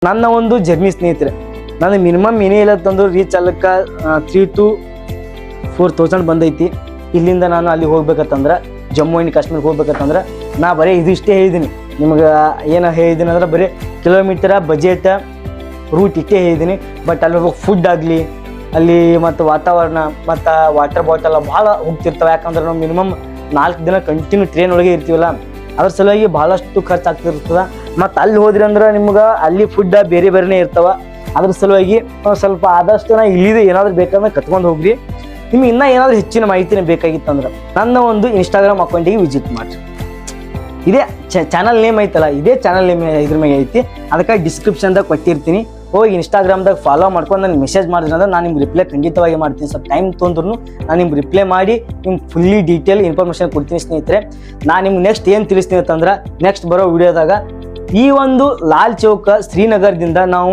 ನನ್ನ ಒಂದು ಜರ್ನಿ ಸ್ನೇಹಿತರೆ, ನಾನು ಮಿನಿಮಮ್ ಏನಿಲ್ಲ ತಂದು ರೀಚ್ ಆಗಕ್ಕೆ 3,000 to 4,000 ಬಂದೈತಿ. ಇಲ್ಲಿಂದ ನಾನು ಅಲ್ಲಿ ಹೋಗ್ಬೇಕಂತಂದ್ರೆ ಜಮ್ಮು ಆ್ಯಂಡ್ ಕಾಶ್ಮೀರ್ಗೆ ಹೋಗ್ಬೇಕಂತಂದ್ರೆ ನಾ ಬರೀ ಇದಿಷ್ಟೇ ಹೇಳಿದ್ದೀನಿ ನಿಮ್ಗೆ. ಏನು ಹೇಳಿದ್ದೀನಿ ಅಂದ್ರೆ ಬರೀ ಕಿಲೋಮೀಟರ ಬಜೆಟ್ ರೂಟ್ ಇಷ್ಟೇ ಹೇಳಿದ್ದೀನಿ. ಬಟ್ ಅಲ್ಲಿ ಹೋಗಿ ಫುಡ್ ಆಗಲಿ, ಅಲ್ಲಿ ಮತ್ತು ವಾತಾವರಣ ಮತ್ತು ವಾಟರ್ ಬಾಟಲ್ ಭಾಳ ಹೋಗ್ತಿರ್ತವೆ. ಯಾಕಂದ್ರೆ ನಾವು ಮಿನಿಮಮ್ 4 ದಿನ ಕಂಟಿನ್ಯೂ ಟ್ರೈನ್ ಒಳಗೆ ಇರ್ತೀವಲ್ಲ, ಅದ್ರ ಸಲುವಾಗಿ ಭಾಳಷ್ಟು ಖರ್ಚು ಆಗ್ತಿರ್ತದೆ. ಮತ್ತು ಅಲ್ಲಿ ಹೋದ್ರಿ ಅಂದ್ರೆ ನಿಮ್ಗೆ ಅಲ್ಲಿ ಫುಡ್ ಬೇರೆ ಬೇರೆನೇ ಇರ್ತವೆ. ಅದ್ರ ಸಲುವಾಗಿ ಸ್ವಲ್ಪ ಆದಷ್ಟು ನಾ ಇಲ್ಲಿದೆ ಏನಾದರೂ ಬೇಕಂದ್ರೆ ಕತ್ಕೊಂಡು ಹೋಗ್ರಿ. ನಿಮ್ಗೆ ಇನ್ನೂ ಏನಾದರೂ ಹೆಚ್ಚಿನ ಮಾಹಿತಿನೇ ಬೇಕಾಗಿತ್ತಂದ್ರೆ ನನ್ನ ಒಂದು ಇನ್ಸ್ಟಾಗ್ರಾಮ್ ಅಕೌಂಟಿಗೆ ವಿಸಿಟ್ ಮಾಡಿರಿ. ಇದೇ ಚಾನಲ್ ನೇಮ್ ಐತಲ್ಲ, ಇದೇ ಚಾನಲ್ ನೇಮ್ ಇದ್ರ ಮೇಲೆ ಐತಿ. ಅದಕ್ಕೆ ಡಿಸ್ಕ್ರಿಪ್ಷನ್ದಾಗ ಕೊಟ್ಟಿರ್ತೀನಿ. ಹೋಗಿ ಇನ್ಸ್ಟಾಗ್ರಾಮ್ದಾಗ ಫಾಲೋ ಮಾಡ್ಕೊಂಡು ನನಗೆ ಮೆಸೇಜ್ ಮಾಡಿದ್ರೆ ಅಂದ್ರೆ ನಾನು ನಿಮ್ಗೆ ರಿಪ್ಲೈ ಖಂಡಿತವಾಗಿ ಮಾಡ್ತೀನಿ. ಸ್ವಲ್ಪ ಟೈಮ್ ತೊಂದ್ರೂ ನಾನು ನಿಮ್ಗೆ ರಿಪ್ಲೈ ಮಾಡಿ ನಿಮ್ಗೆ ಫುಲ್ಲಿ ಡೀಟೇಲ್ ಇನ್ಫಾರ್ಮೇಷನ್ ಕೊಡ್ತೀನಿ ಸ್ನೇಹಿತರೆ. ನಾನು ನಿಮ್ಗೆ ನೆಕ್ಸ್ಟ್ ಏನು ತಿಳಿಸ್ತೀನಿ ಅಂತಂದ್ರೆ, ನೆಕ್ಸ್ಟ್ ಬರೋ ವಿಡಿಯೋದಾಗ ಈ ಒಂದು ಲಾಲ್ ಚೌಕ ಶ್ರೀನಗರದಿಂದ ನಾವು